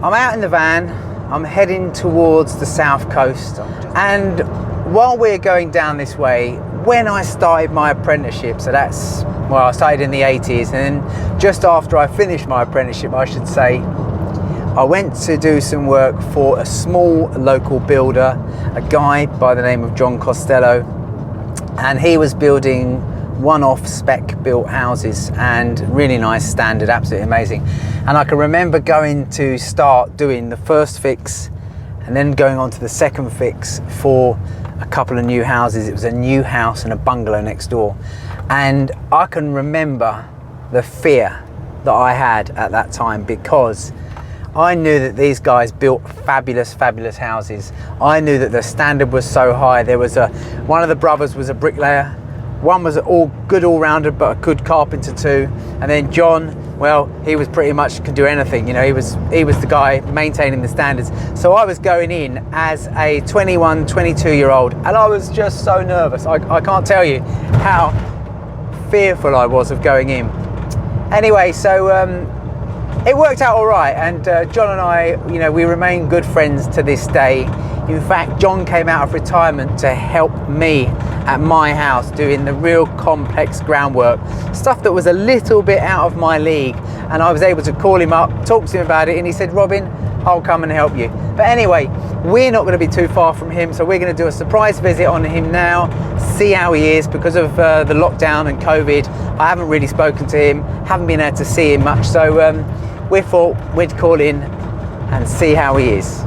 I'm out in the van, I'm heading towards the south coast, and while we're going down this way, when I started my apprenticeship, so that's, well, I started in the 80s, and then just after I finished my apprenticeship, I should say, I went to do some work for a small local builder, a guy by the name of John Costello, and he was building one-off spec built houses, and really nice, standard, absolutely amazing. And I can remember going to start doing the first fix and then going on to the second fix for a couple of new houses. It was a new house and a bungalow next door, and I can remember the fear that I had at that time, because I knew that these guys built fabulous houses. I knew that the standard was so high. There was one of the brothers was a bricklayer, one was good all-rounder but a good carpenter too, and then John, well, he was pretty much could do anything. You know, he was the guy maintaining the standards. So I was going in as a 21, 22-year-old, and I was just so nervous. I can't tell you how fearful I was of going in. Anyway, so it worked out all right, and John and I, you know, we remain good friends to this day. In fact, John came out of retirement to help me at my house doing the real complex groundwork, stuff that was a little bit out of my league, and I was able to call him up, talk to him about it, and he said, Robin, I'll come and help you. But anyway, we're not going to be too far from him, so we're going to do a surprise visit on him now, see how he is. Because of the lockdown and COVID, I haven't really spoken to him, haven't been able to see him much, so we thought we'd call in and see how he is.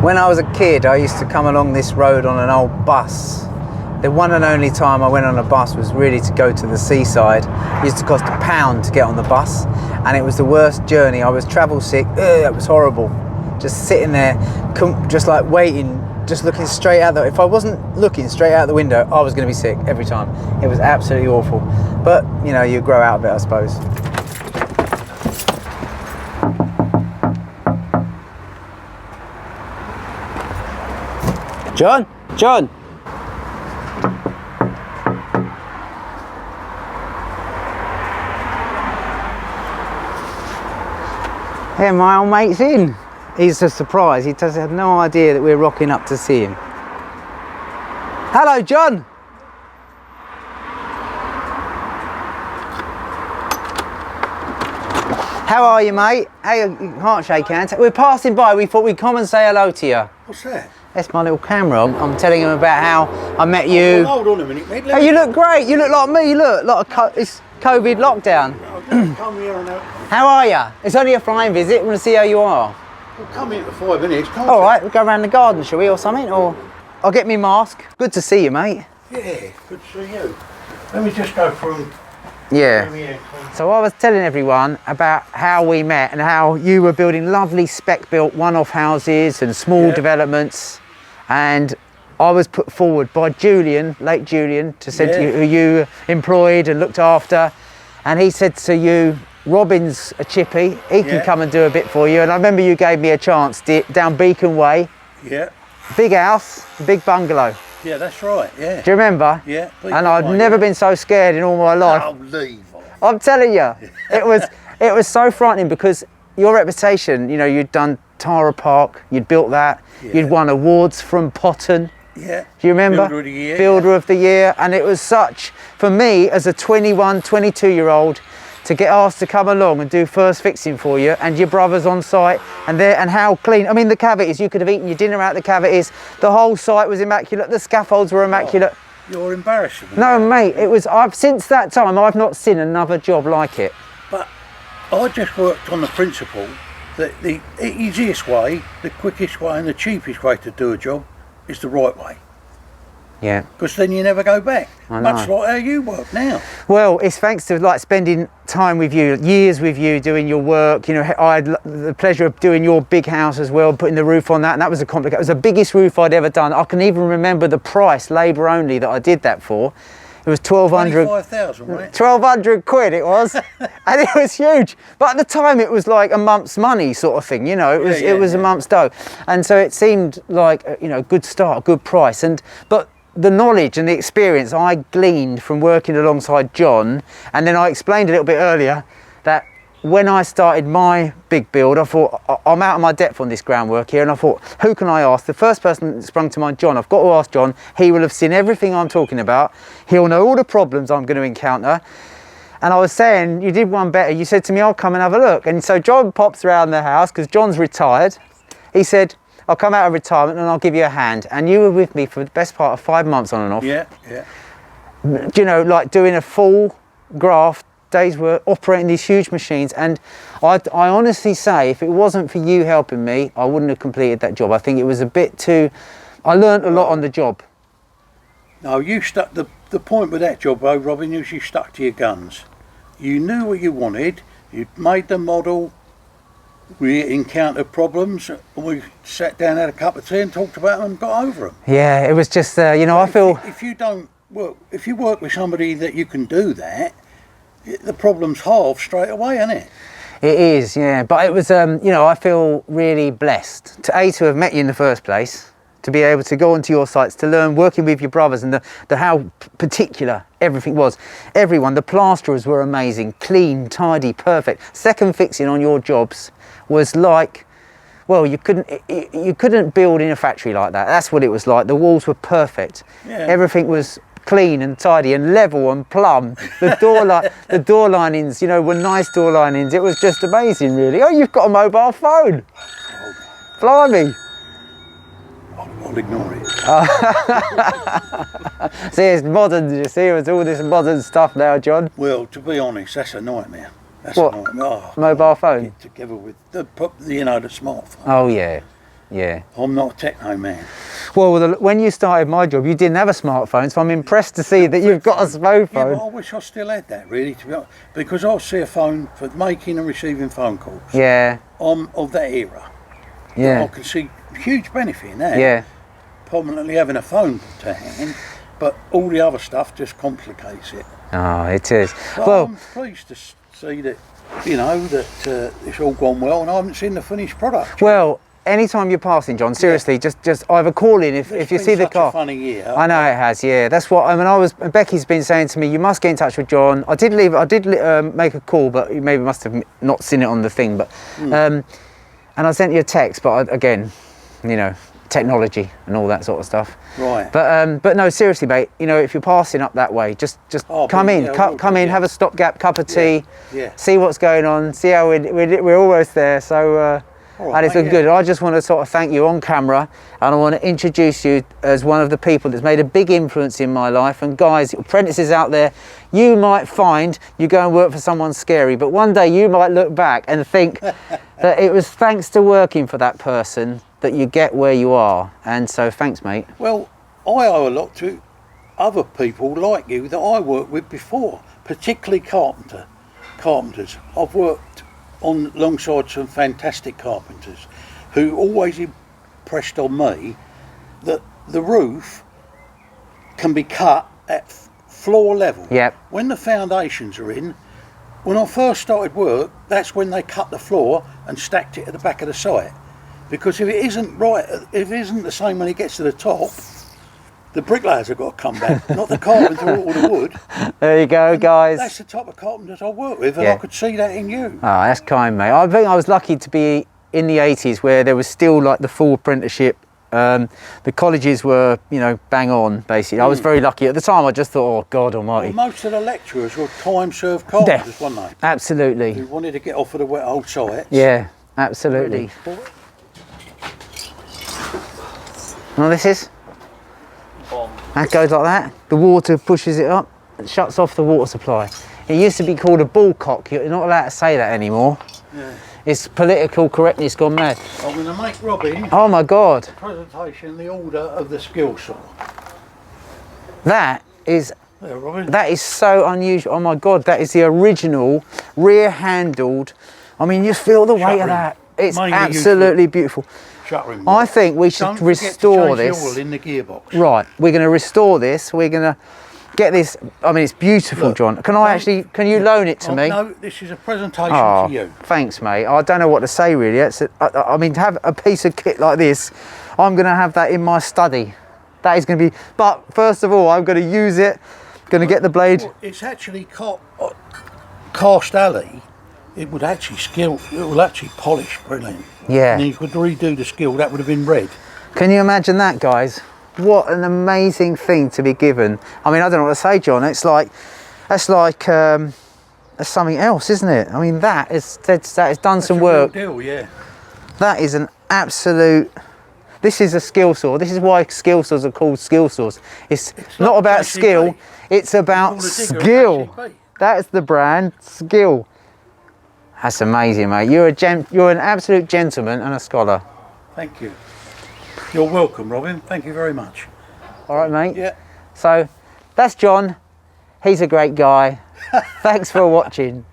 When I was a kid, I used to come along this road on an old bus. The one and only time I went on a bus was really to go to the seaside. It used to cost £1 to get on the bus, and it was the worst journey. I was travel sick. It was horrible. Just sitting there, just like waiting, just looking straight out if I wasn't looking straight out the window, I was going to be sick every time. It was absolutely awful. But, you know, you grow out of it, I suppose. John? John? Yeah, my old mate's in. He's a surprise. He does have no idea that we're rocking up to see him. Hello, John. How are you, mate? Hey, you can't shake hands. We're passing by. We thought we'd come and say hello to you. What's that? That's my little camera. I'm telling him about how I met you. Well, hold on a minute, mate. Oh, you look great. You look like me. Look, it's COVID lockdown. Come here and How are you? It's only a flying visit. We want to see how you are. We'll come here for 5 minutes. All right, we'll go around the garden, shall we, or something? Or I'll get me mask. Good to see you, mate. Yeah, good to see you. Let me just go through. Yeah. So I was telling everyone about how we met and how you were building lovely spec-built one-off houses and small developments, and I was put forward by Julian, late Julian, to send you, who you employed and looked after, and he said to you, Robin's a chippy, he can come and do a bit for you. And I remember you gave me a chance down Beacon Way. Yeah. Big house, big bungalow. Yeah, that's right, yeah. Do you remember? Yeah. And I've never been so scared in all my life. Oh, leave off. I'm telling you, it was so frightening, because your reputation, you know, you'd done Tara Park, you'd built that, you'd won awards from Potton. Yeah. Do you remember? Builder of the Year. Builder of the Year. And it was such, for me as a 21, 22-year-old, to get asked to come along and do first fixing for you, and your brother's on site, and how clean. I mean, the cavities, you could have eaten your dinner out the cavities. The whole site was immaculate. The scaffolds were immaculate. Oh, you're embarrassing me. No, mate, it was. Since that time, I've not seen another job like it. But I just worked on the principle that the easiest way, the quickest way, and the cheapest way to do a job is the right way. Yeah. Because then you never go back. I know. Much like how you work now. Well, it's thanks to like spending time with you, years with you, doing your work. You know, I had the pleasure of doing your big house as well, putting the roof on that, and that was it was the biggest roof I'd ever done. I can even remember the price, labour only, that I did that for. It was 1,200. 25,000, right? 1,200 quid it was, and it was huge. But at the time, it was like a month's money, sort of thing. You know, it was a month's dough, and so it seemed like a good start, a good price. But the knowledge and the experience I gleaned from working alongside John, and then I explained a little bit earlier that when I started my big build, I thought, I'm out of my depth on this groundwork here, and I thought, who can I ask? The first person that sprung to mind, John. I've got to ask John. He will have seen everything I'm talking about. He'll know all the problems I'm going to encounter. And I was saying, you did one better. You said to me, I'll come and have a look. And so John pops around the house, because John's retired. He said, I'll come out of retirement and I'll give you a hand. And you were with me for the best part of 5 months on and off. Yeah, yeah. You know, like doing a full graft days work, operating these huge machines. And I honestly say, if it wasn't for you helping me, I wouldn't have completed that job. I think it was a bit too, I learnt a lot on the job. No, you stuck, the point with that job though, Robin, is you stuck to your guns. You knew what you wanted, you made the model, we encountered problems, and we sat down, had a cup of tea and talked about them and got over them. Yeah, it was just, you know, I feel... If you work with somebody that you can do that, the problem's halved straight away, isn't it? It is, yeah. But it was, you know, I feel really blessed to have met you in the first place, to be able to go onto your sites, to learn working with your brothers, and the how particular everything was. Everyone, the plasterers were amazing, clean, tidy, perfect. Second fixing on your jobs was like, well, you couldn't build in a factory like that. That's what it was like. The walls were perfect. Yeah. Everything was clean and tidy and level and plumb. The door linings, you know, were nice door linings. It was just amazing, really. Oh, you've got a mobile phone. Blimey. I'll ignore it. See, it's modern. You see, it's all this modern stuff now, John. Well, to be honest, that's a nightmare. That's what? A nightmare. Oh, mobile phone? Get together with the smartphone. Oh yeah, yeah. I'm not a techno man. Well, when you started my job, you didn't have a smartphone, so I'm impressed to see that you've got a phone. Yeah, but I wish I still had that, really, to be honest, because I see a phone for making and receiving phone calls. Yeah. Of that era. Yeah. I can see huge benefit in that. Yeah. Prominently having a phone to hand, but all the other stuff just complicates it. Oh, it is. But well, I'm pleased to see that, you know, that it's all gone well, and I haven't seen the finished product. Well, anytime you're passing, John, seriously, just either call in if you see the car. It's been such a funny year. I know it has, yeah. That's what Becky's been saying to me, you must get in touch with John. I did make a call, but you maybe must have not seen it on the thing. But and I sent you a text, but again, you know, technology and all that sort of stuff. Right. But no, seriously, mate. You know, if you're passing up that way, just come in, have a stopgap cup of tea, see what's going on, see how we're almost there. So. And it's been good. I just want to sort of thank you on camera, and I want to introduce you as one of the people that's made a big influence in my life. And guys, apprentices out there, you might find you go and work for someone scary, but one day you might look back and think that it was thanks to working for that person that you get where you are. And so thanks, mate. Well, I owe a lot to other people like you that I worked with before, particularly carpenters. I've worked alongside some fantastic carpenters who always impressed on me that the roof can be cut at floor level. Yep. When the foundations are in, when I first started work, that's when they cut the floor and stacked it at the back of the site. Because if it isn't right, if it isn't the same when it gets to the top, the bricklayers have got to come back, not the carpenter or the wood. There you go, guys. That's the type of carpenters I work with, and I could see that in you. Oh, that's kind, mate. I think I was lucky to be in the 80s where there was still like the full apprenticeship. The colleges were, you know, bang on, basically. I was very lucky. At the time, I just thought, oh, God almighty. Well, most of the lecturers were time-served carpenters, weren't they? Absolutely. Who wanted to get off of the wet old sites. Yeah, absolutely. Well, this is? That goes like that. The water pushes it up. It shuts off the water supply. It used to be called a ball cock. You're not allowed to say that anymore. Yeah. It's political correctness gone mad. I'm going to make Robin. Oh my God. Presentation, the order of the Skil saw. That is. There, Robin. That is so unusual. Oh my God. That is the original rear-handled. I mean, you feel the weight of that. It's absolutely beautiful. I think we should restore this. The oil in the gearbox. Right, we're going to restore this. We're going to get this. I mean, it's beautiful, Look, John. Can I actually? Can you loan it to me? No, this is a presentation Oh, to you. thanks, mate. I don't know what to say really. I mean, to have a piece of kit like this, I'm going to have that in my study. That is going to be. But first of all, I'm going to use it. Going to get the blade. Well, it's actually cast alley. It would actually Skil. It will actually polish brilliant. Yeah. And then you could redo the Skil. That would have been red. Can you imagine that, guys? What an amazing thing to be given. I mean, I don't know what to say, John. That's something else, isn't it? I mean, that has done some work. Real deal, yeah. That is an absolute. This is a skill saw. This is why skill saws are called skill saws. It's not about JCB. skill. It's about skill. JCB. That is the brand, Skil. That's amazing, mate. You're an absolute gentleman and a scholar. Thank you. You're welcome, Robin. Thank you very much. All right, mate. Yeah. So that's John. He's a great guy. Thanks for watching.